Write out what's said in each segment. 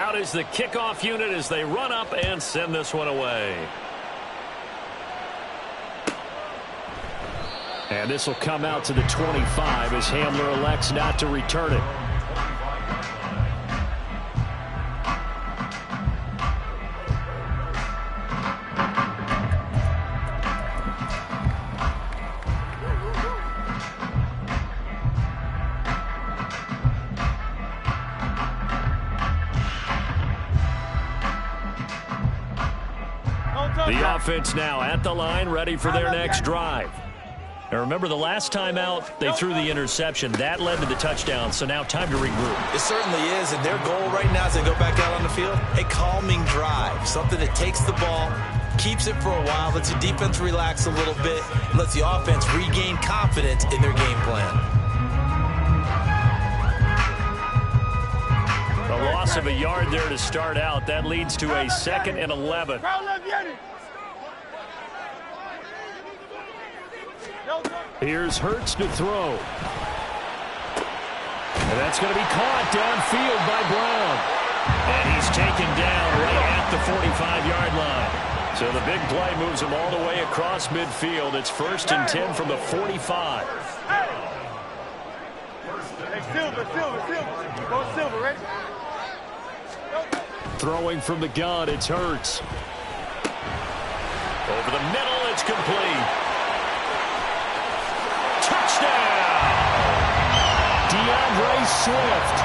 Out is the kickoff unit as they run up and send this one away. And this will come out to the 25 as Hamler elects not to return it. The offense now at the line, ready for their next drive. Now remember, the last time out, they threw the interception. That led to the touchdown, so now time to regroup. It certainly is, and their goal right now as they go back out on the field, a calming drive, something that takes the ball, keeps it for a while, lets the defense relax a little bit, and lets the offense regain confidence in their game plan. A loss of a yard there to start out. That leads to a 2nd and 11. Here's Hurts to throw. And that's going to be caught downfield by Brown. And he's taken down right at the 45-yard line. So the big play moves him all the way across midfield. It's 1st and 10 from the 45. Hey, Silver. Go Silver, ready? Throwing from the gun, it's Hurts. Over the middle, it's complete. Touchdown! DeAndre Swift,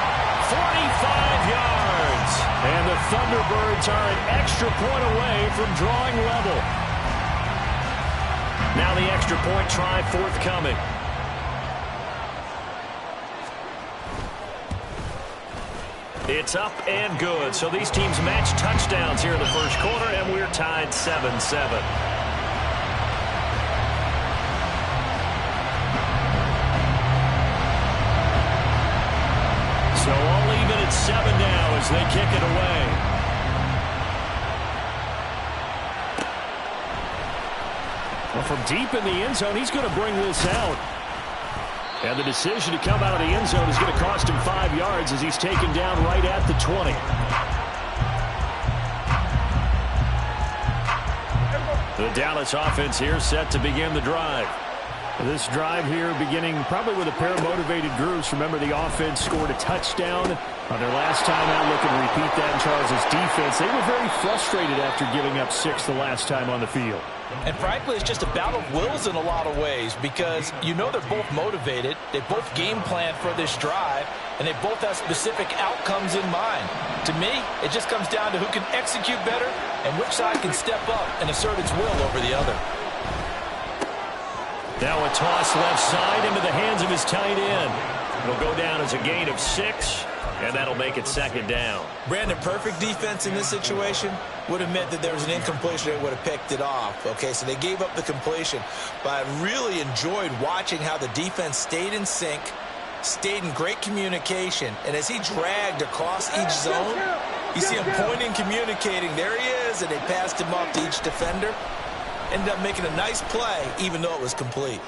45 yards. And the Thunderbirds are an extra point away from drawing level. Now the extra point try forthcoming. It's up and good. So these teams match touchdowns here in the first quarter, and we're tied 7-7. So all even at 7 now as they kick it away. Well, from deep in the end zone, he's going to bring this out. And the decision to come out of the end zone is going to cost him 5 yards as he's taken down right at the 20. The Dallas offense here set to begin the drive. This drive here beginning probably with a pair of motivated groups. Remember, the offense scored a touchdown on their last time out. Looking to repeat that in Charles' defense. They were very frustrated after giving up 6 the last time on the field. And frankly, it's just a battle of wills in a lot of ways because you know they're both motivated. They both game plan for this drive, and they both have specific outcomes in mind. To me, it just comes down to who can execute better and which side can step up and assert its will over the other. Now a toss left side into the hands of his tight end. It'll go down as a gain of 6, and that'll make it 2nd down. Brandon, perfect defense in this situation would have meant that there was an incompletion that would have picked it off. Okay, so they gave up the completion. But I really enjoyed watching how the defense stayed in sync, stayed in great communication, and as he dragged across each zone, you see him pointing, communicating. There he is, and they passed him off to each defender. Ended up making a nice play, even though it was complete.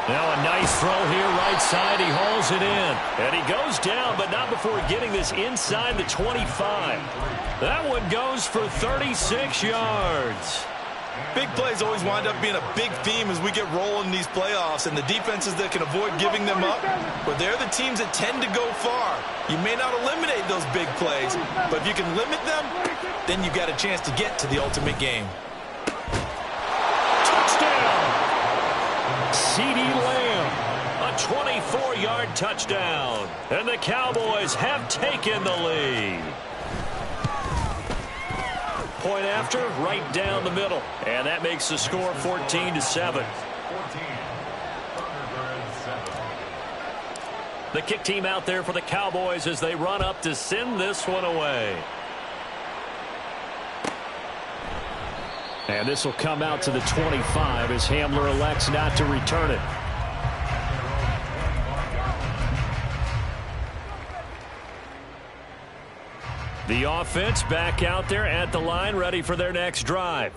Now a nice throw here, right side. He hauls it in. And he goes down, but not before getting this inside the 25. That one goes for 36 yards. Big plays always wind up being a big theme as we get rolling in these playoffs, and the defenses that can avoid giving them up, but they're the teams that tend to go far. You may not eliminate those big plays, but if you can limit them, then you've got a chance to get to the ultimate game. CeeDee Lamb, a 24-yard touchdown, and the Cowboys have taken the lead. Point after, right down the middle, and that makes the score 14-7. The kick team out there for the Cowboys as they run up to send this one away. And this will come out to the 25 as Hamler elects not to return it. The offense back out there at the line, ready for their next drive.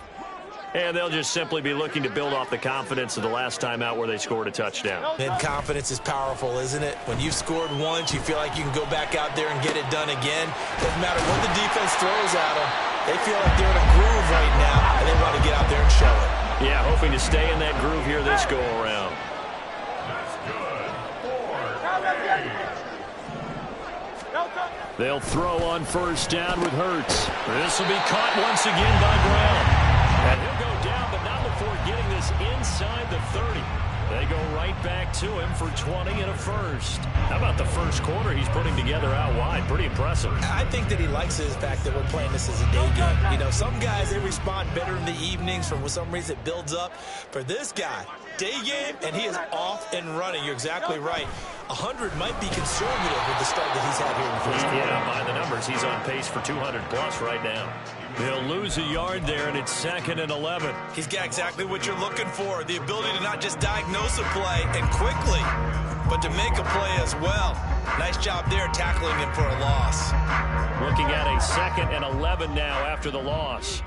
And they'll just simply be looking to build off the confidence of the last time out where they scored a touchdown. And confidence is powerful, isn't it? When you've scored once, you feel like you can go back out there and get it done again. Doesn't matter what the defense throws at them. They feel like they're in a groove right now, and they want to get out there and show it. Yeah, hoping to stay in that groove here this go-around. They'll throw on first down with Hurts. This will be caught once again by Brown. And he'll go down, but not before getting this inside the 30. They go right back to him for 20 and a first. How about the first quarter he's putting together out wide? Pretty impressive. I think that he likes the fact that we're playing this as a day game. You know, some guys, they respond better in the evenings. For some reason, it builds up. For this guy, day game, and he is off and running. You're exactly right. 100 might be conservative with the start that he's had here in the first quarter. Yeah, by the numbers, he's on pace for 200-plus right now. They'll lose a yard there, and it's 2nd and 11. He's got exactly what you're looking for, the ability to not just diagnose a play and quickly, but to make a play as well. Nice job there tackling him for a loss. Looking at a 2nd and 11 now after the loss.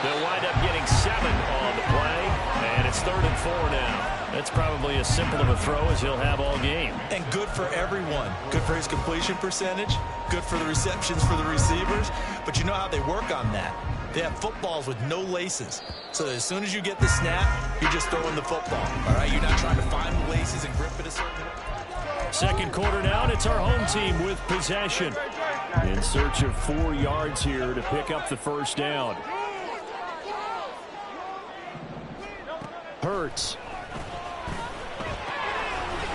They'll wind up getting 7 on the play, and it's 3rd and 4 now. That's probably as simple of a throw as he'll have all game. And good for everyone. Good for his completion percentage, good for the receptions for the receivers, but you know how they work on that. They have footballs with no laces, so as soon as you get the snap, you're just throwing the football, all right? You're not trying to find the laces and grip it a certain way. Second quarter now, and it's our home team with possession. In search of 4 yards here to pick up the first down. Hurts.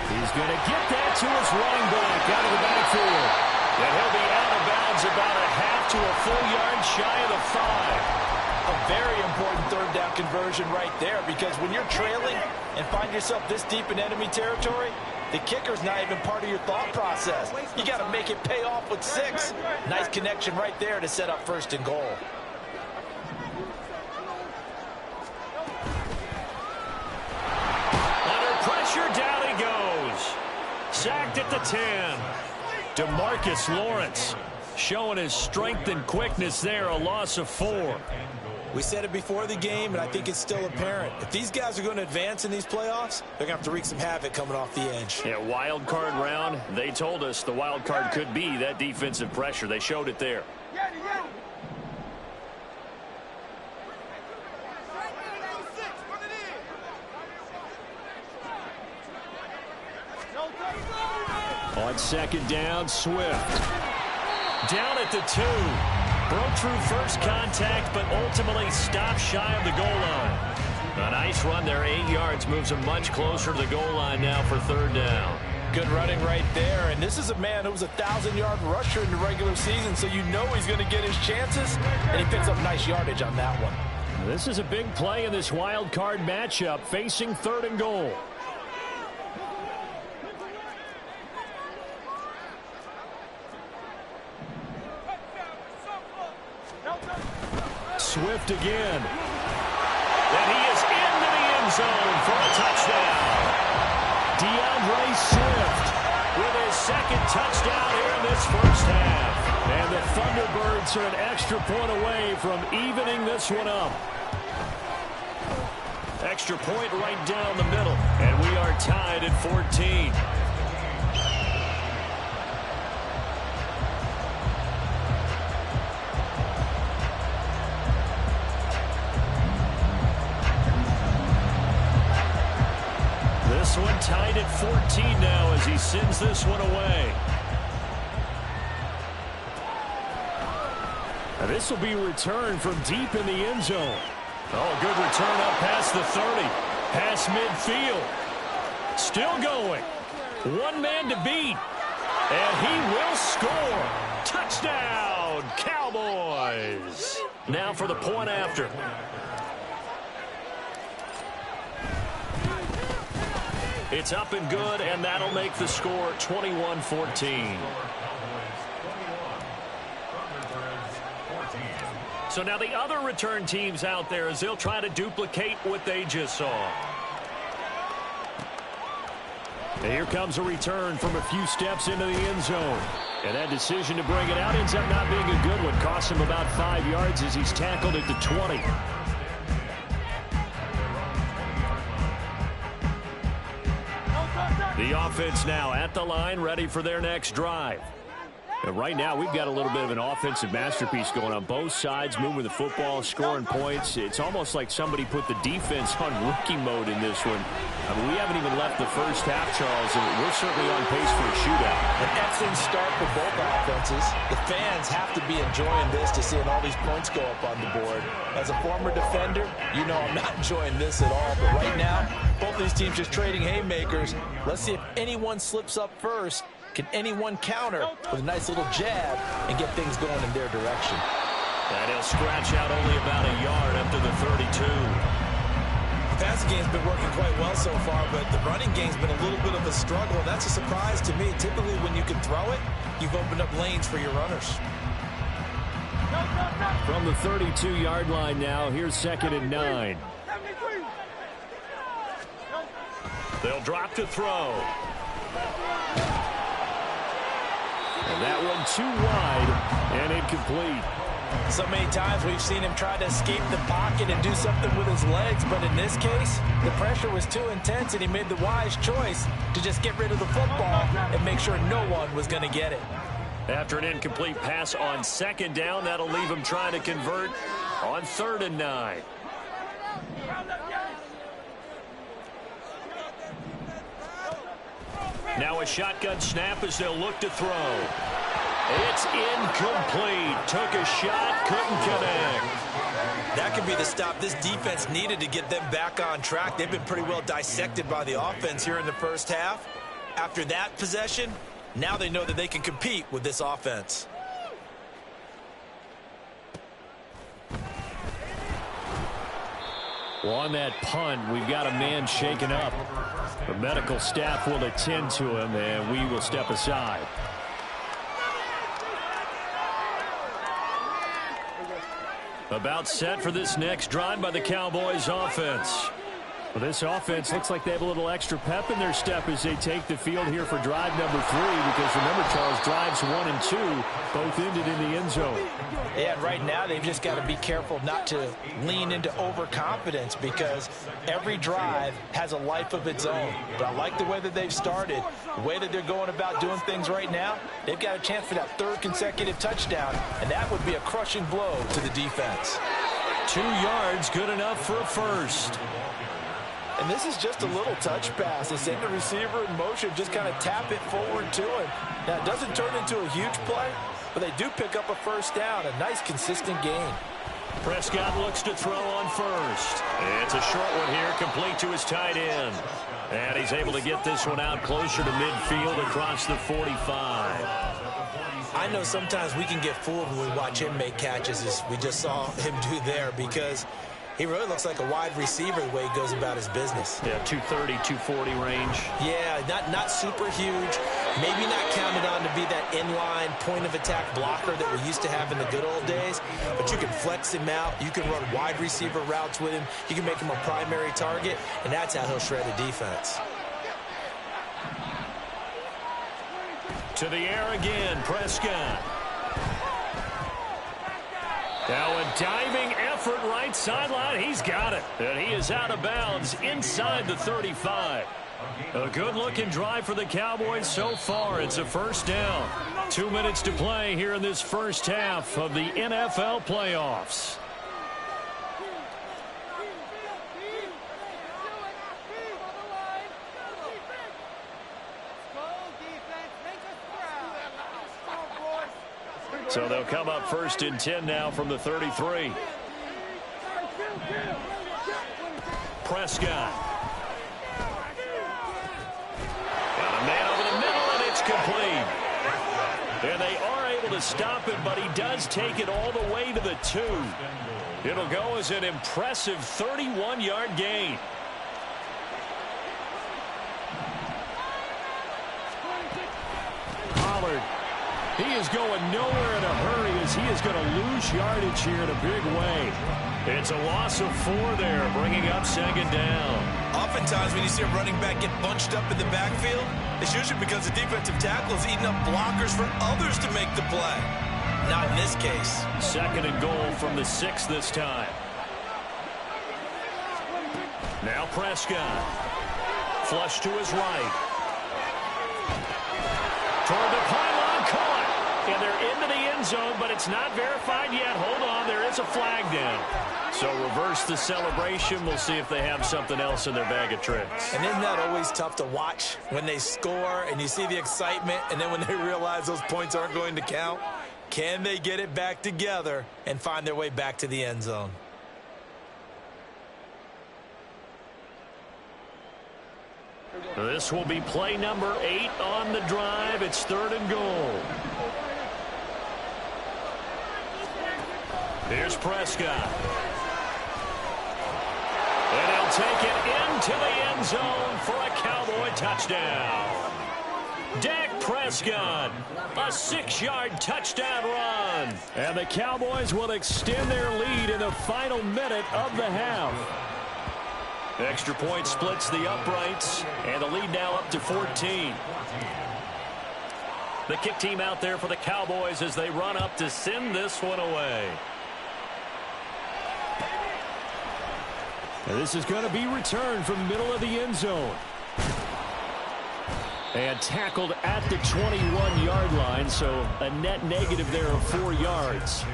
He's going to get that to his running back out of the backfield. And he'll be out of bounds about a half to a full yard shy of the 5. A very important third down conversion right there, because when you're trailing and find yourself this deep in enemy territory, the kicker's not even part of your thought process. You got to make it pay off with 6. Nice connection right there to set up 1st and goal. Down he goes. Sacked at the 10. DeMarcus Lawrence showing his strength and quickness there. A loss of 4. We said it before the game, and I think it's still apparent. If these guys are going to advance in these playoffs, they're going to have to wreak some havoc coming off the edge. Yeah, wild card round. They told us the wild card could be that defensive pressure. They showed it there. On second down, Swift. Down at the 2. Broke through first contact, but ultimately stopped shy of the goal line. A nice run there, 8 yards. Moves him much closer to the goal line now for 3rd down. Good running right there. And this is a man who was a 1,000-yard rusher in the regular season, so you know he's going to get his chances, and he picks up nice yardage on that one. This is a big play in this wild card matchup, facing 3rd and goal. Swift again. And he is into the end zone for a touchdown. DeAndre Swift with his 2nd touchdown here in this first half. And the Thunderbirds are an extra point away from evening this one up. Extra point right down the middle. And we are tied at 14. This one tied at 14 now as he sends this one away. Now this will be returned from deep in the end zone. Oh, good return up past the 30. Past midfield. Still going. One man to beat. And he will score. Touchdown, Cowboys. Now for the point after. It's up and good, and that'll make the score 21-14. So now the other return teams out there as they'll try to duplicate what they just saw. And here comes a return from a few steps into the end zone. And that decision to bring it out ends up not being a good one. Costs him about 5 yards as he's tackled at the 20. The offense now at the line, ready for their next drive. And right now, we've got a little bit of an offensive masterpiece going on both sides, moving the football, scoring points. It's almost like somebody put the defense on rookie mode in this one. I mean, we haven't even left the first half, Charles, and we're certainly on pace for a shootout. An excellent start for both offenses. The fans have to be enjoying this to seeing all these points go up on the board. As a former defender, you know I'm not enjoying this at all. But right now, both these teams just trading haymakers. Let's see if anyone slips up first. Can anyone counter with a nice little jab and get things going in their direction? And he'll scratch out only about a yard up to the 32. The passing game's been working quite well so far, but the running game's been a little bit of a struggle. That's a surprise to me. Typically, when you can throw it, you've opened up lanes for your runners. From the 32-yard line now, here's 2nd and 9. They'll drop to throw. And that one too wide and incomplete. So many times we've seen him try to escape the pocket and do something with his legs, but in this case, the pressure was too intense and he made the wise choice to just get rid of the football and make sure no one was going to get it. After an incomplete pass on 2nd down, that'll leave him trying to convert on 3rd and 9. Now a shotgun snap as they'll look to throw. It's incomplete. Took a shot, couldn't connect. That could be the stop this defense needed to get them back on track. They've been pretty well dissected by the offense here in the first half. After that possession, now they know that they can compete with this offense. Well, on that punt, we've got a man shaken up. The medical staff will attend to him, and we will step aside. About set for this next drive by the Cowboys offense. Well, this offense looks like they have a little extra pep in their step as they take the field here for drive number 3, because remember, Charles, drives 1 and 2 both ended in the end zone. Yeah, and right now they've just got to be careful not to lean into overconfidence, because every drive has a life of its own. But I like the way that they've started, the way that they're going about doing things right now. They've got a chance for that 3rd consecutive touchdown, and that would be a crushing blow to the defense. 2 yards, good enough for a first. And this is just a little touch pass. They send the receiver in motion, just kind of tap it forward to him. Now, it doesn't turn into a huge play, but they do pick up a first down, a nice, consistent gain. Prescott looks to throw on first. It's a short one here, complete to his tight end. And he's able to get this one out closer to midfield across the 45. I know sometimes we can get fooled when we watch him make catches, as we just saw him do there, because he really looks like a wide receiver the way he goes about his business. Yeah, 230, 240 range. Yeah, not super huge. Maybe not counted on to be that inline point-of-attack blocker that we used to have in the good old days. But you can flex him out. You can run wide receiver routes with him. You can make him a primary target, and that's how he'll shred a defense. To the air again, Prescott. Now a diving effort right sideline. He's got it. And he is out of bounds inside the 35. A good-looking drive for the Cowboys so far. It's a first down. 2 minutes to play here in this first half of the NFL playoffs. So they'll come up 1st and 10 now from the 33. Prescott. Got a man over the middle, and it's complete. And they are able to stop it, but he does take it all the way to the 2. It'll go as an impressive 31-yard gain. Pollard. He is going nowhere in a hurry, as he is going to lose yardage here in a big way. It's a loss of 4 there, bringing up 2nd down. oftentimes when you see a running back get bunched up in the backfield, it's usually because the defensive tackle is eating up blockers for others to make the play. Not in this case. 2nd and goal from the 6 this time. Now Prescott. Flush to his right. Toward the pylon, caught. And they're into the end zone, but it's not verified yet. Hold on, there is a flag down. So reverse the celebration. We'll see if they have something else in their bag of tricks. And isn't that always tough to watch when they score and you see the excitement, and then when they realize those points aren't going to count? Can they get it back together and find their way back to the end zone? This will be play number 8 on the drive. It's 3rd and goal. Here's Prescott. And he'll take it into the end zone for a Cowboy touchdown. Dak Prescott, a 6-yard touchdown run. And the Cowboys will extend their lead in the final minute of the half. Extra point splits the uprights, and the lead now up to 14. The kick team out there for the Cowboys as they run up to send this one away. And this is going to be returned from the middle of the end zone. And tackled at the 21-yard line, so a net negative there of 4 yards.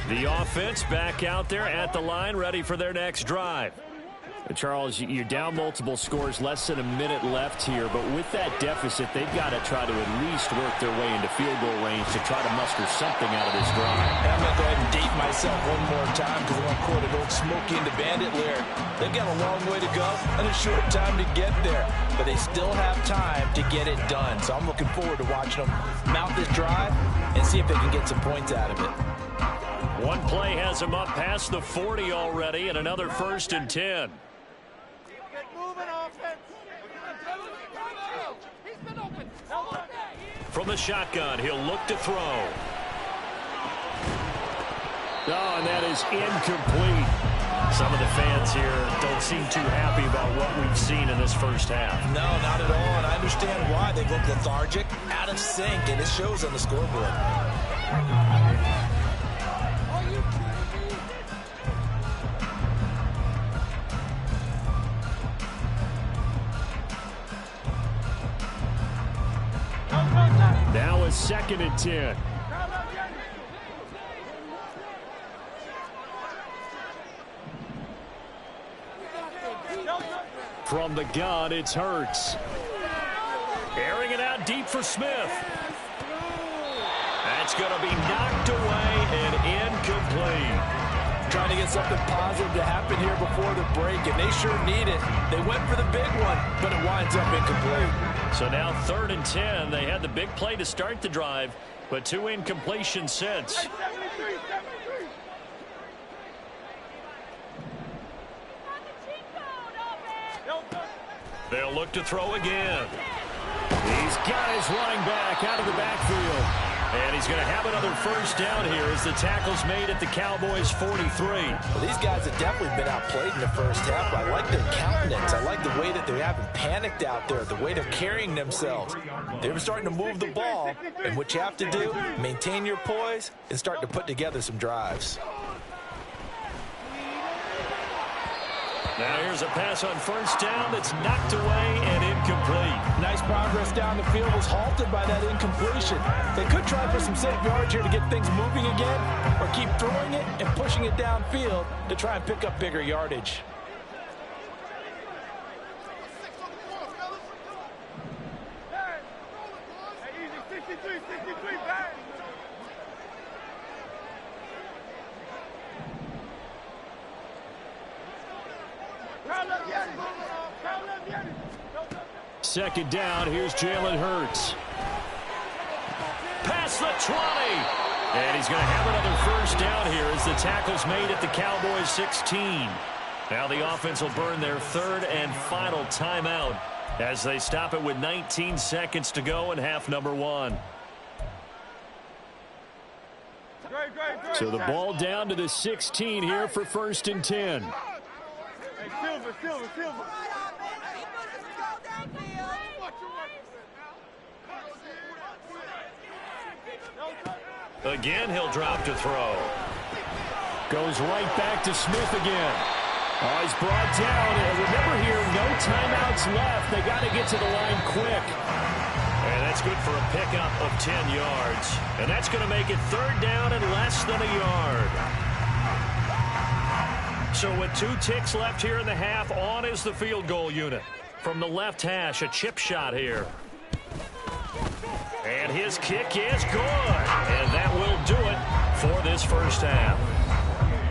The offense back out there at the line, ready for their next drive. Charles, you're down multiple scores, less than a minute left here, but with that deficit, they've got to try to at least work their way into field goal range to try to muster something out of this drive. I'm going to go ahead and date myself one more time because I want to quote an old Smokey and the Bandit lyric. They've got a long way to go and a short time to get there, but they still have time to get it done. So I'm looking forward to watching them mount this drive and see if they can get some points out of it. One play has them up past the 40 already, and another 1st and 10. From the shotgun, he'll look to throw. Oh, and that is incomplete. Some of the fans here don't seem too happy about what we've seen in this first half. No, not at all, and I understand why. They look lethargic, out of sync, and it shows on the scoreboard. Now a 2nd and 10. From the gun, it's Hurts. Airing it out deep for Smith. That's going to be knocked away and incomplete. Trying to get something positive to happen here before the break, and they sure need it. They went for the big one, but it winds up incomplete. So now 3rd and 10. They had the big play to start the drive, but 2 incompletions since. They'll look to throw again. He's got his running back out of the backfield. And he's going to have another 1st down here as the tackle's made at the Cowboys' 43. Well, these guys have definitely been outplayed in the first half, but I like their countenance. I like the way that they haven't panicked out there, the way they're carrying themselves. They're starting to move the ball, and what you have to do, maintain your poise and start to put together some drives. Now here's a pass on 1st down that's knocked away and incomplete. Nice progress down the field was halted by that incompletion. They could try for some safe yards here to get things moving again, or keep throwing it and pushing it downfield to try and pick up bigger yardage. Second down, here's Jalen Hurts. Past the 20. And he's going to have another 1st down here as the tackle's made at the Cowboys' 16. Now the offense will burn their third and final timeout as they stop it with 19 seconds to go in half number 1. So the ball down to the 16 here for 1st and 10. Hey, Silver. Again, he'll drop to throw. Goes right back to Smith again. Oh, he's brought down. And remember here, no timeouts left. They got to get to the line quick. And that's good for a pickup of 10 yards. And that's going to make it 3rd down and less than a yard. So with 2 ticks left here in the half, on is the field goal unit. From the left hash, a chip shot here. And his kick is good. And that will do it for this first half.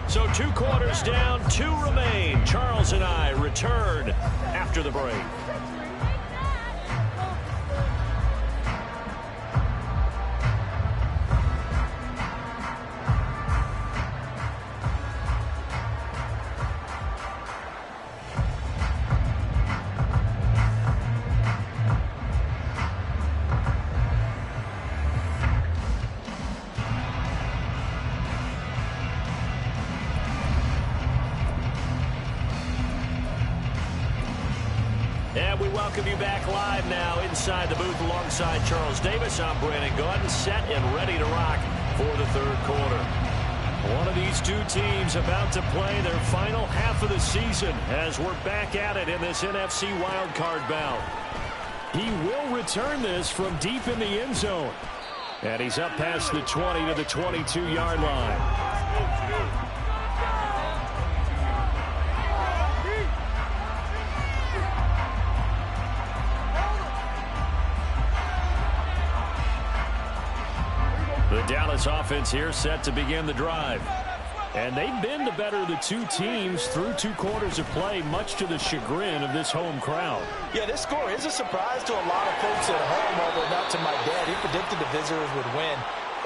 So 2 quarters down, 2 remain. Charles and I return after the break. And we welcome you back live now inside the booth alongside Charles Davis. I'm Brandon Gaudin, set and ready to rock for the 3rd quarter. One of these 2 teams about to play their final half of the season as we're back at it in this NFC wildcard bout. He will return this from deep in the end zone. And he's up past the 20 to the 22-yard line. The Dallas offense here set to begin the drive. And they've been the better of the 2 teams through 2 quarters of play, much to the chagrin of this home crowd. Yeah, this score is a surprise to a lot of folks at home, although not to my dad. He predicted the visitors would win.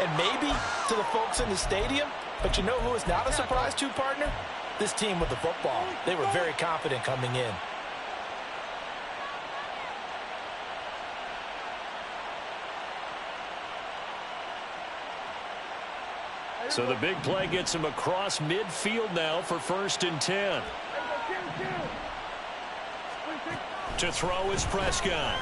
And maybe to the folks in the stadium. But you know who is not a surprise to, partner? This team with the football. They were very confident coming in. So the big play gets him across midfield now for 1st and 10. To throw is Prescott.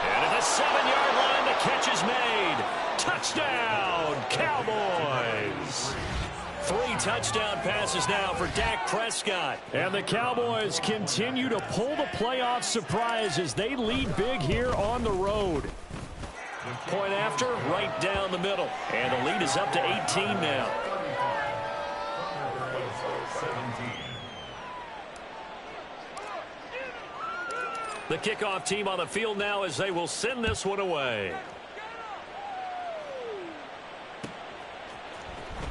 And at the 7-yard line, the catch is made. Touchdown, Cowboys. 3 touchdown passes now for Dak Prescott. And the Cowboys continue to pull the playoff surprise as they lead big here on the road. Point after, right down the middle. And the lead is up to 18 now. The kickoff team on the field now as they will send this one away.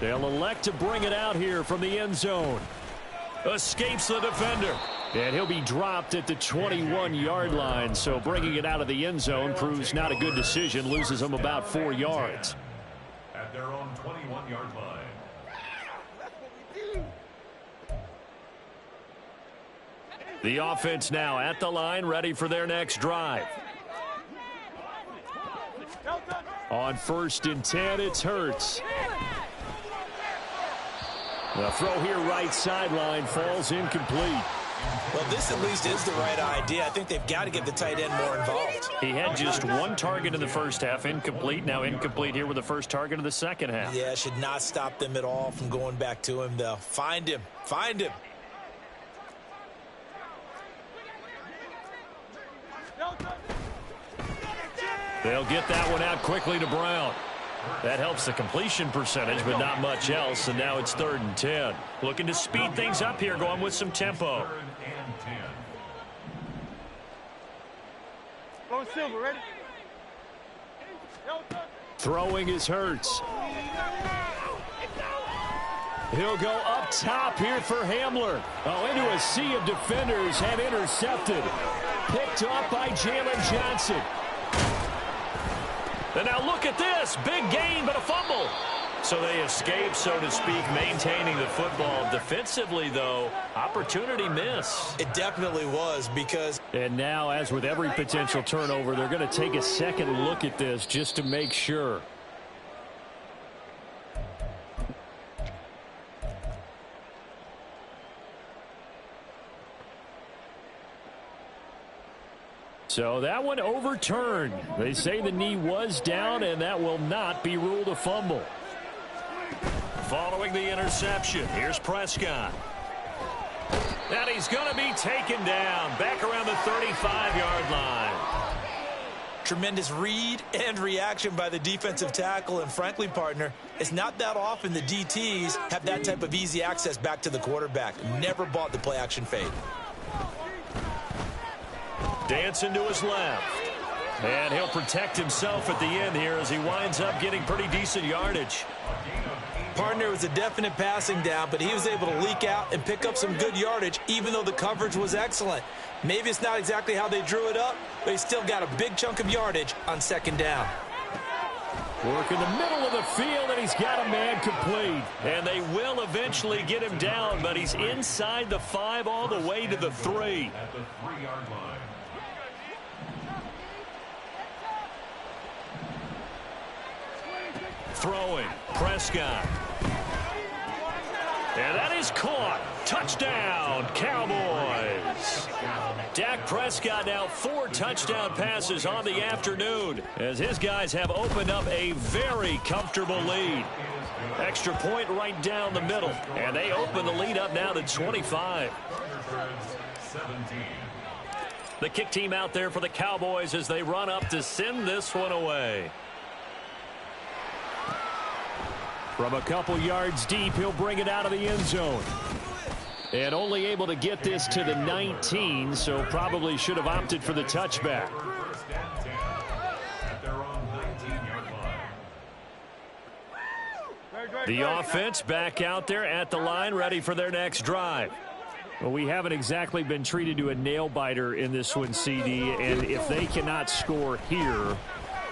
They'll elect to bring it out here from the end zone. Escapes the defender. And he'll be dropped at the 21-yard line. So bringing it out of the end zone proves not a good decision. Loses them about 4 yards. At their own 21-yard line. The offense now at the line, ready for their next drive. On 1st and 10, it's Hurts. The throw here right sideline falls incomplete. Well, this at least is the right idea. I think they've got to get the tight end more involved. He had just 1 target in the first half, incomplete. Now incomplete here with the first target of the second half. Yeah, should not stop them at all from going back to him. They'll find him. Find him. They'll get that one out quickly to Brown. That helps the completion percentage, but not much else. And now it's 3rd and 10. Looking to speed things up here, going with some tempo. Go Silver, ready? Throwing is Hurts. He'll go up top here for Hamler. Oh, into a sea of defenders and intercepted. Picked up by Jalen Johnson. And now look at this. Big gain, but a fumble. So they escape, so to speak, maintaining the football. Defensively, though, opportunity miss. It definitely was because... And now, as with every potential turnover, they're going to take a second look at this just to make sure. So that one overturned. They say the knee was down, and that will not be ruled a fumble. Following the interception, here's Prescott. And he's going to be taken down back around the 35-yard line. Tremendous read and reaction by the defensive tackle. And frankly, partner, it's not that often the DTs have that type of easy access back to the quarterback. Never bought the play-action fade. Dancing to his left. And he'll protect himself at the end here as he winds up getting pretty decent yardage. Partner was a definite passing down, but he was able to leak out and pick up some good yardage, even though the coverage was excellent. Maybe it's not exactly how they drew it up, but he still got a big chunk of yardage on second down. Work in the middle of the field, and he's got a man complete. And they will eventually get him down, but he's inside the 5 all the way to the 3. At the 3-yard line. Throwing, Prescott. And that is caught. Touchdown, Cowboys. Dak Prescott now 4 touchdown passes on the afternoon as his guys have opened up a very comfortable lead. Extra point right down the middle, and they open the lead up now to 25. The kick team out there for the Cowboys as they run up to send this one away. From a couple yards deep, he'll bring it out of the end zone. And only able to get this to the 19, so probably should have opted for the touchback. The offense back out there at the line, ready for their next drive. Well, we haven't exactly been treated to a nail-biter in this one, CD, and if they cannot score here,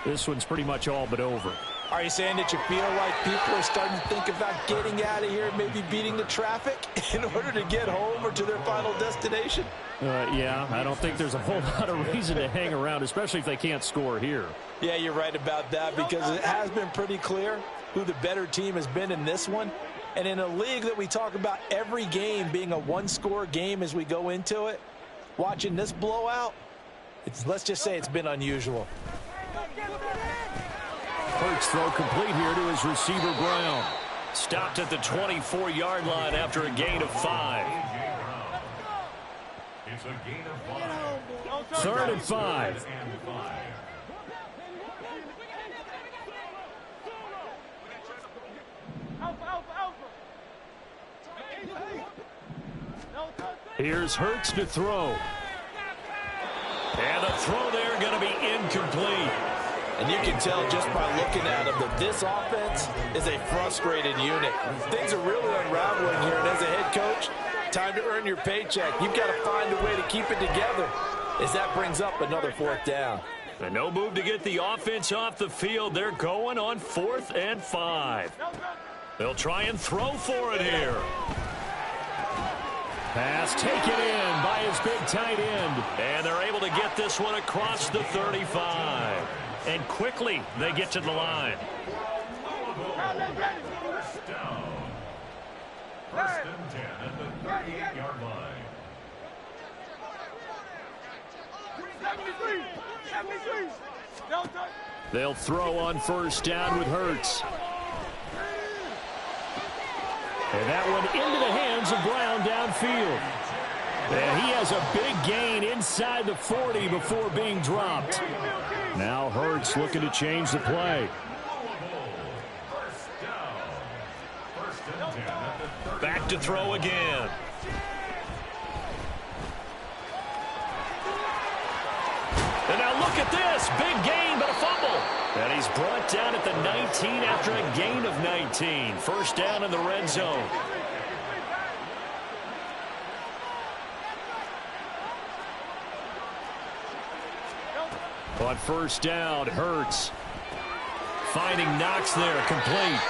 this one's pretty much all but over. Are you saying that you feel like people are starting to think about getting out of here, maybe beating the traffic in order to get home or to their final destination? Yeah, I don't think there's a whole lot of reason to hang around, especially if they can't score here. Yeah, you're right about that because it has been pretty clear who the better team has been in this one. And in a league that we talk about every game being a one-score game as we go into it, watching this blowout, let's just say it's been unusual. Hurts throw complete here to his receiver, Brown. Stopped at the 24-yard line after a gain of 5. It's a gain of 5. 3rd and 5. Here's Hurts to throw. And the throw there going to be incomplete. And you can tell just by looking at them that this offense is a frustrated unit. Things are really unraveling here. And as a head coach, time to earn your paycheck. You've got to find a way to keep it together as that brings up another 4th down. And no move to get the offense off the field. They're going on 4th and 5. They'll try and throw for it here. Pass taken in by his big tight end. And they're able to get this one across the 35. And quickly, they get to the line. First down. 1st and 10 at the 38-yard line. 73. They'll throw on 1st down with Hurts. And that one into the hands of Brown downfield. And he has a big gain inside the 40 before being dropped. Now Hurts looking to change the play. Back to throw again. And now look at this. Big gain, but a fumble. And he's brought down at the 19 after a gain of 19. 1st down in the red zone. On 1st down, Hurts finding Knox there, complete.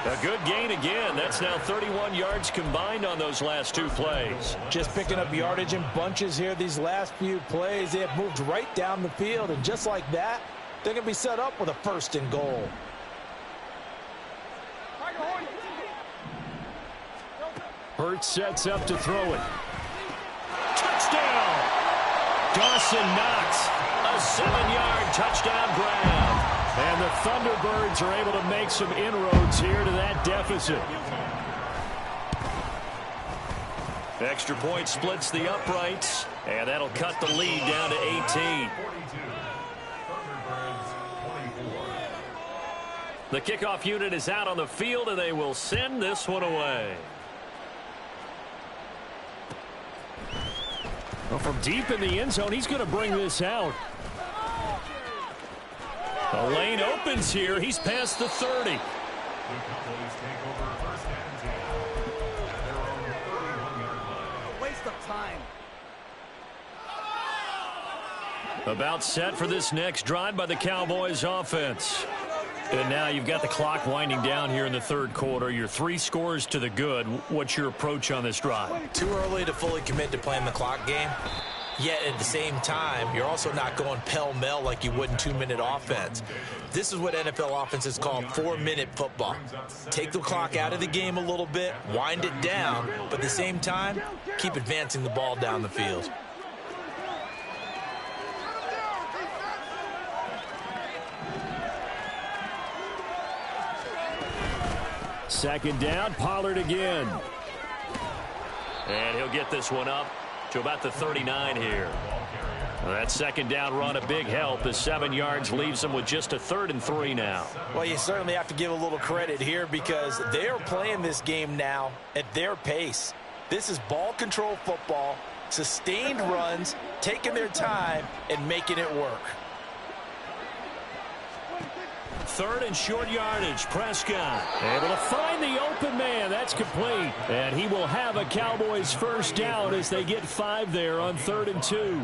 A good gain again. That's now 31 yards combined on those last two plays. Just picking up yardage in bunches here these last few plays. They have moved right down the field, and just like that, they're going to be set up with a 1st and goal. Hurts sets up to throw it. Touchdown! Dawson Knox, a 7-yard touchdown grab. And the Thunderbirds are able to make some inroads here to that deficit. Extra point splits the uprights, and that'll cut the lead down to 18. The kickoff unit is out on the field, and they will send this one away. Well, from deep in the end zone, he's going to bring this out. The lane opens here. He's past the 30. Waste of time. About set for this next drive by the Cowboys offense. And now you've got the clock winding down here in the third quarter. You're 3 scores to the good. What's your approach on this drive? Too early to fully commit to playing the clock game. Yet at the same time, you're also not going pell-mell like you would in 2-minute offense. This is what NFL offenses call 4-minute football. Take the clock out of the game a little bit, wind it down, but at the same time, keep advancing the ball down the field. Second down, Pollard again. And he'll get this one up to about the 39 here. That second down run a big help. The 7 yards leaves them with just a 3rd and 3 now. Well, you certainly have to give a little credit here because they are playing this game now at their pace. This is ball control football, sustained runs, taking their time and making it work. 3rd and short yardage. Prescott able to find the open man. That's complete. And he will have a Cowboys 1st down as they get 5 there on 3rd and 2.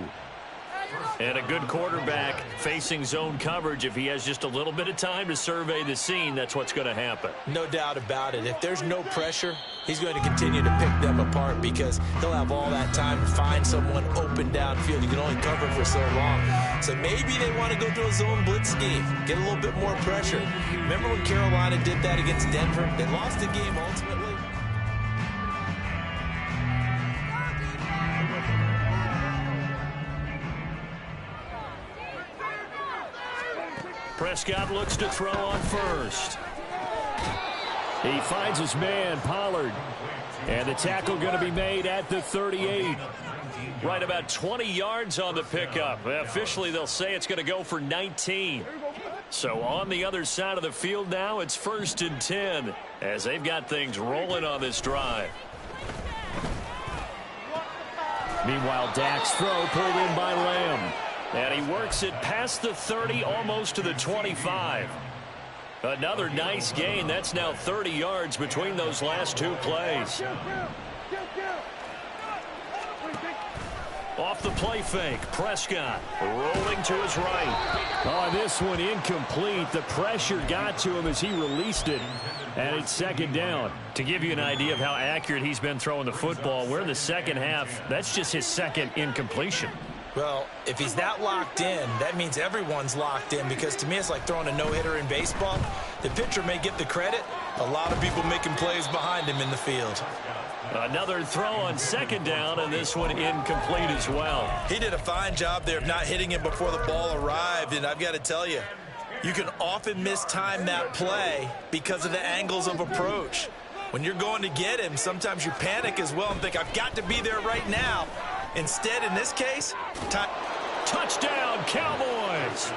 And a good quarterback facing zone coverage. If he has just a little bit of time to survey the scene, that's what's going to happen. No doubt about it. If there's no pressure, he's going to continue to pick them apart because he'll have all that time to find someone open downfield. You can only cover for so long. So maybe they want to go to a zone blitz scheme, get a little bit more pressure. Remember when Carolina did that against Denver? They lost the game ultimately. Prescott looks to throw on first. He finds his man, Pollard. And the tackle going to be made at the 38. Right about 20 yards on the pickup. Officially, they'll say it's going to go for 19. So on the other side of the field now, it's 1st and 10 as they've got things rolling on this drive. Meanwhile, Dak's throw pulled in by Lamb. And he works it past the 30, almost to the 25. Another nice gain. That's now 30 yards between those last 2 plays. Off the play fake, Prescott rolling to his right. Oh, this one incomplete. The pressure got to him as he released it. And it's 2nd down. To give you an idea of how accurate he's been throwing the football, we're in the second half. That's just his 2nd incompletion. Well, if he's that locked in, that means everyone's locked in because to me it's like throwing a no-hitter in baseball. The pitcher may get the credit. A lot of people making plays behind him in the field. Another throw on 2nd down, and this one incomplete as well. He did a fine job there of not hitting him before the ball arrived, and I've got to tell you, you can often mistime that play because of the angles of approach. When you're going to get him, sometimes you panic as well and think, I've got to be there right now. Instead, in this case, touchdown, Cowboys.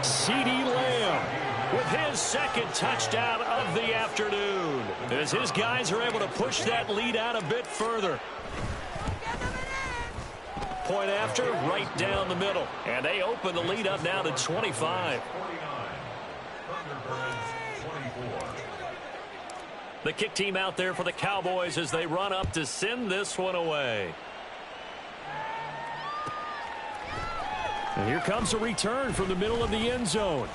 CeeDee Lamb with his 2nd touchdown of the afternoon as his guys are able to push that lead out a bit further. Point after, right down the middle. And they open the lead up now to 25. The kick team out there for the Cowboys as they run up to send this one away. And here comes a return from the middle of the end zone.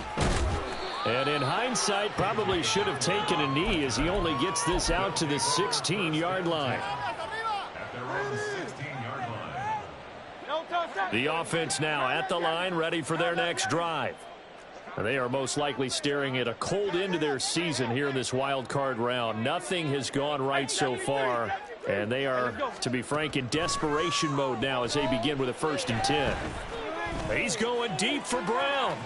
And in hindsight, probably should have taken a knee as he only gets this out to the 16-yard line. At their own 16-yard line. The offense now at the line, ready for their next drive. They are most likely staring at a cold end to their season here in this wild card round. Nothing has gone right so far, and they are, to be frank, in desperation mode now as they begin with a 1st and 10. He's going deep for Brown.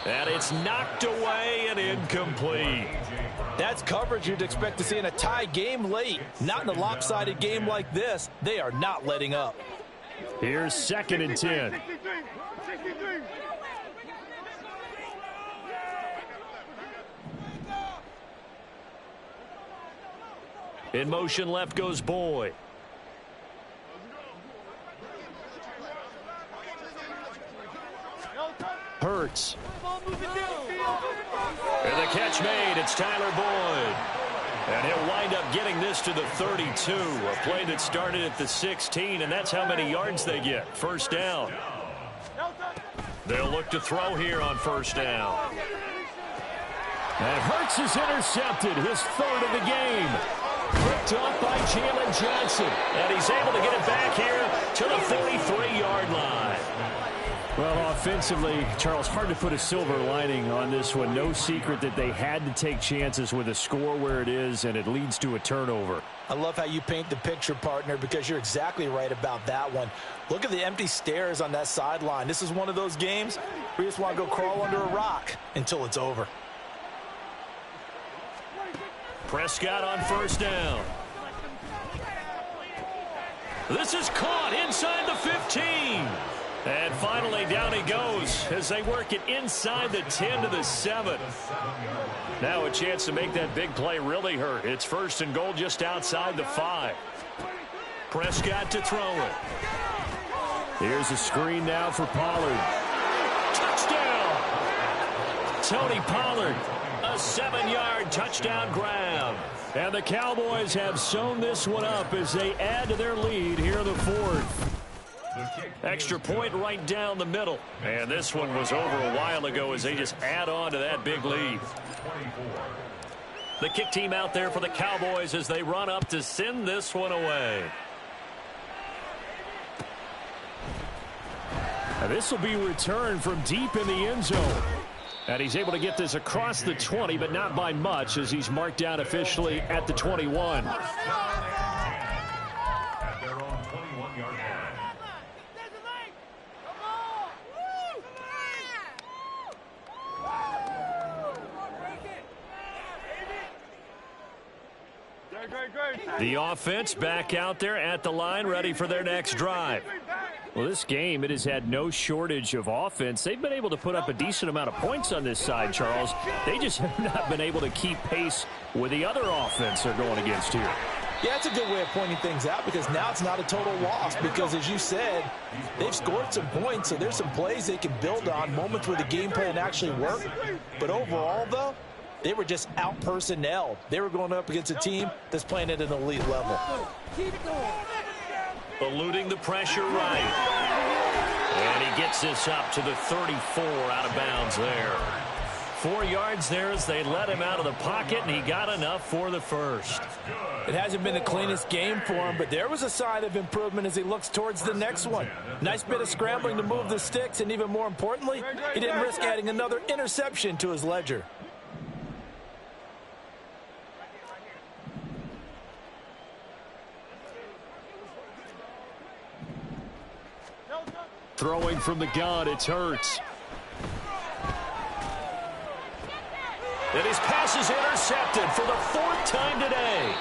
And it's knocked away and incomplete. That's coverage you'd expect to see in a tie game late. Not in a lopsided game like this. They are not letting up. Here's 2nd and 10. 63. In motion left goes Boyd. Hurts. And the catch made. It's Tyler Boyd. And he'll wind up getting this to the 32. A play that started at the 16, and that's how many yards they get. 1st down. They'll look to throw here on 1st down. And Hurts is intercepted. His 3rd of the game. Picked off by Jalen Johnson. And he's able to get it back here to the 43-yard line. Well, offensively, Charles, hard to put a silver lining on this one. No secret that they had to take chances with a score where it is, and it leads to a turnover. I love how you paint the picture, partner, because you're exactly right about that one. Look at the empty stares on that sideline. This is one of those games where you just want to go crawl under a rock until it's over. Prescott on 1st down. This is caught inside the 15. And finally down he goes as they work it inside the 10 to the 7. Now a chance to make that big play really hurt. It's 1st and goal just outside the 5. Prescott to throw it. Here's a screen now for Pollard. Touchdown! Tony Pollard. A 7-yard touchdown grab. And the Cowboys have sewn this one up as they add to their lead here in the 4th. Extra point right down the middle. And this one was over a while ago as they just add on to that big lead. The kick team out there for the Cowboys as they run up to send this one away. And this will be returned from deep in the end zone. And he's able to get this across the 20, but not by much as he's marked down officially at the 21. At their own 21-yard line. The offense back out there at the line, ready for their next drive. Well, this game, it has had no shortage of offense. They've been able to put up a decent amount of points on this side, Charles. They just have not been able to keep pace with the other offense they're going against here. Yeah, that's a good way of pointing things out because now it's not a total loss because, as you said, they've scored some points, so there's some plays they can build on, moments where the game plan actually worked. But overall, though, they were just out-personnelled. They were going up against a team that's playing at an elite level. Eluding the pressure right. And he gets this up to the 34 out of bounds there. 4 yards there as they let him out of the pocket, and he got enough for the 1st. It hasn't been the cleanest game for him, but there was a sign of improvement as he looks towards the next one. Nice bit of scrambling to move the sticks, and even more importantly, he didn't risk adding another interception to his ledger. Throwing from the gun, it's Hurts. And his pass is intercepted for the 4th time today.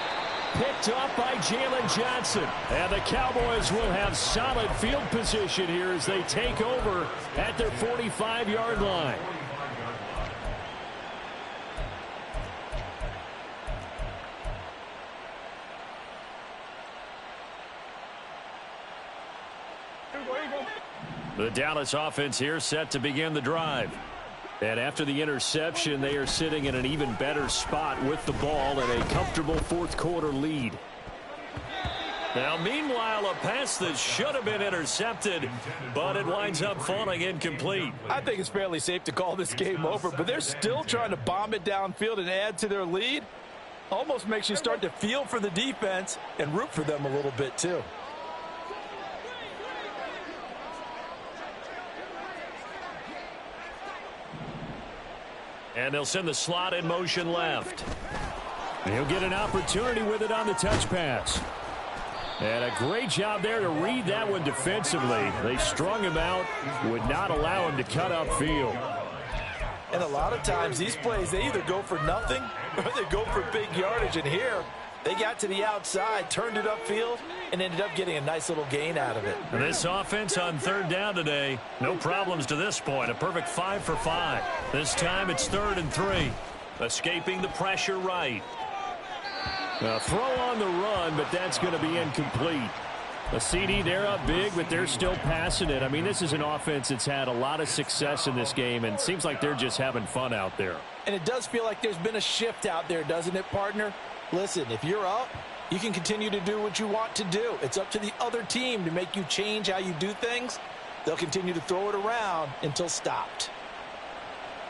Picked off by Jalen Johnson. And the Cowboys will have solid field position here as they take over at their 45-yard line. The Dallas offense here set to begin the drive. And after the interception, they are sitting in an even better spot with the ball and a comfortable 4th quarter lead. Now, meanwhile, a pass that should have been intercepted, but it winds up falling incomplete. I think it's fairly safe to call this game over, but they're still trying to bomb it downfield and add to their lead. Almost makes you start to feel for the defense and root for them a little bit, too. And they'll send the slot in motion left. He'll get an opportunity with it on the touch pass. And a great job there to read that one defensively. They strung him out, would not allow him to cut upfield. And a lot of times these plays, they either go for nothing or they go for big yardage. And here, they got to the outside, turned it upfield, and ended up getting a nice little gain out of it. And this offense on third down today, no problems to this point. A perfect 5 for 5. This time it's 3rd and 3. Escaping the pressure right. A throw on the run, but that's going to be incomplete. A CD, they're up big, but they're still passing it. I mean, this is an offense that's had a lot of success in this game, and it seems like they're just having fun out there. And it does feel like there's been a shift out there, doesn't it, partner? Listen, if you're up, you can continue to do what you want to do. It's up to the other team to make you change how you do things. They'll continue to throw it around until stopped.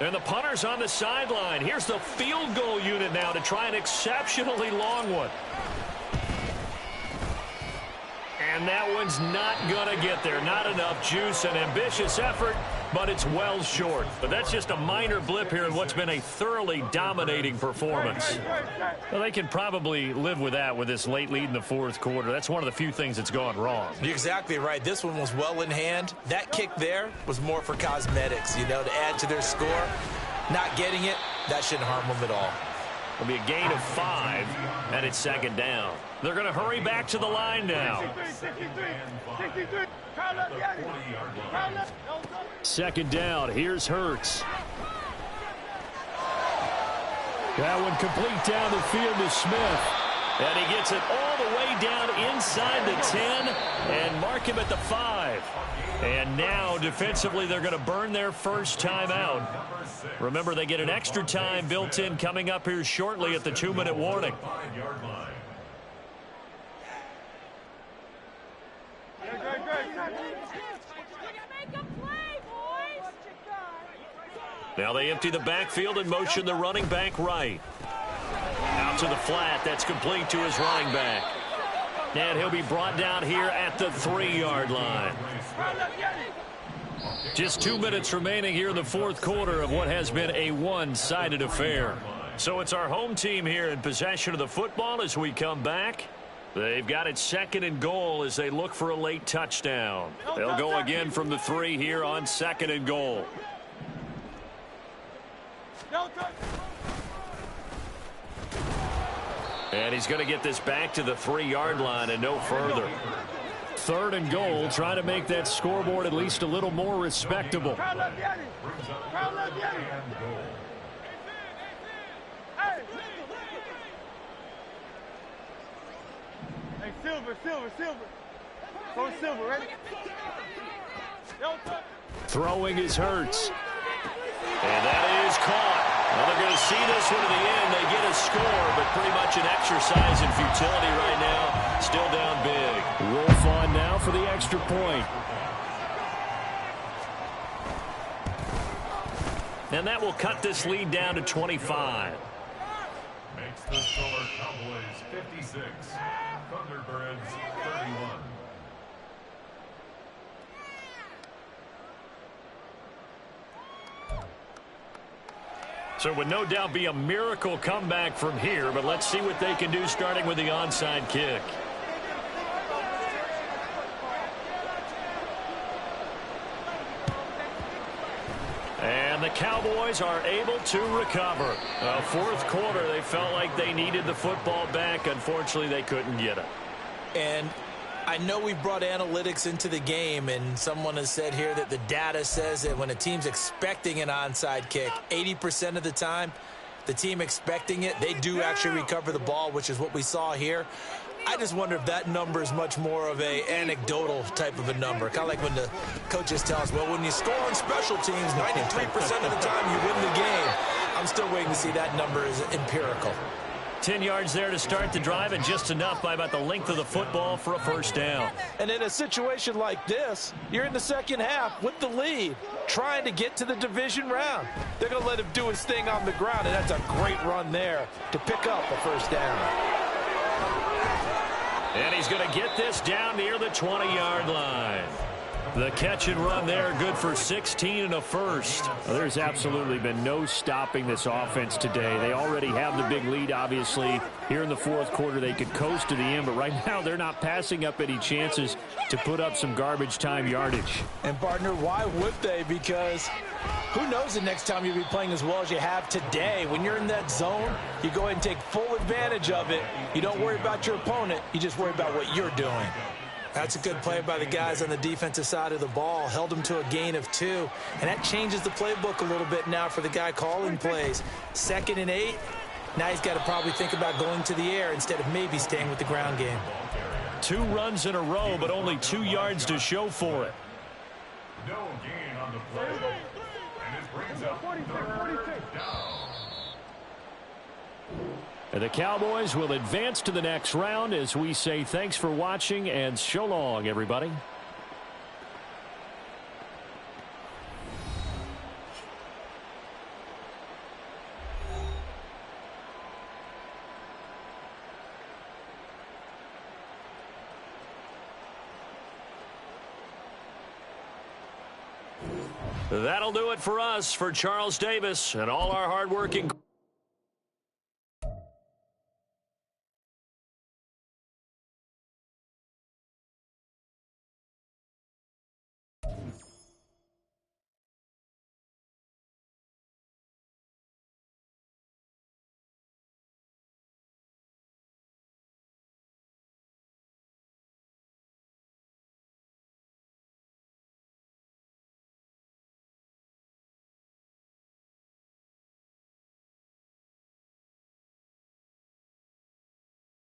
And the punter's on the sideline. Here's the field goal unit now to try an exceptionally long one. And that one's not going to get there. Not enough juice. An ambitious effort, but it's well short. But that's just a minor blip here in what's been a thoroughly dominating performance. Well, they can probably live with that with this late lead in the 4th quarter. That's one of the few things that's gone wrong. You're exactly right. This one was well in hand. That kick there was more for cosmetics, you know, to add to their score. Not getting it, that shouldn't harm them at all. It'll be a gain of 5, and it's 2nd down. They're going to hurry back to the line now. 2nd down. Here's Hurts. That one complete down the field to Smith. And he gets it all the way down inside the 10 and mark him at the 5. And now, defensively, they're going to burn their first time out. Remember, they get an extra time built in coming up here shortly at the 2-minute warning. Now they empty the backfield and motion the running back right. Out to the flat. That's complete to his running back. And he'll be brought down here at the 3-yard line. Just 2 minutes remaining here in the 4th quarter of what has been a one-sided affair. So it's our home team here in possession of the football as we come back. They've got it 2nd and goal as they look for a late touchdown. They'll go again from the 3 here on 2nd and goal. And he's going to get this back to the 3-yard line and no further. 3rd and goal, trying to make that scoreboard at least a little more respectable. Hey, Silver. Go Silver, ready? Throwing is Hurts. And that is caught. Well, they're going to see this one to the end. They get a score, but pretty much an exercise in futility right now. Still down big. Wolf on now for the extra point. And that will cut this lead down to 25. Makes the score Cowboys 56, Thunderbirds 31. So it would no doubt be a miracle comeback from here, but let's see what they can do starting with the onside kick. And the Cowboys are able to recover. 4th quarter, they felt like they needed the football back. Unfortunately, they couldn't get it. And I know we brought analytics into the game, and someone has said here that the data says that when a team's expecting an onside kick, 80% of the time, the team expecting it, they do actually recover the ball, which is what we saw here. I just wonder if that number is much more of a anecdotal type of a number. Kind of like when the coaches tell us, well, when you score on special teams, 93% of the time you win the game. I'm still waiting to see that number is empirical. 10 yards there to start the drive, and just enough by about the length of the football for a first down. And in a situation like this, you're in the second half with the lead, trying to get to the division round. They're going to let him do his thing on the ground, and that's a great run there to pick up a first down. And he's going to get this down near the 20-yard line. The catch and run there, good for 16 and a first. Well, there's absolutely been no stopping this offense today. They already have the big lead, obviously. Here in the fourth quarter, they could coast to the end, but right now they're not passing up any chances to put up some garbage time yardage. And, partner, why would they? Because who knows the next time you'll be playing as well as you have today. When you're in that zone, you go ahead and take full advantage of it. You don't worry about your opponent. You just worry about what you're doing. That's a good play by the guys on the defensive side of the ball. Held them to a gain of 2. And that changes the playbook a little bit now for the guy calling plays. 2nd and 8. Now he's got to probably think about going to the air instead of maybe staying with the ground game. 2 runs in a row, but only 2 yards to show for it. No gain on the play. And it brings up 3rd down. And the Cowboys will advance to the next round as we say thanks for watching and so long, everybody. That'll do it for us. For Charles Davis and all our hardworking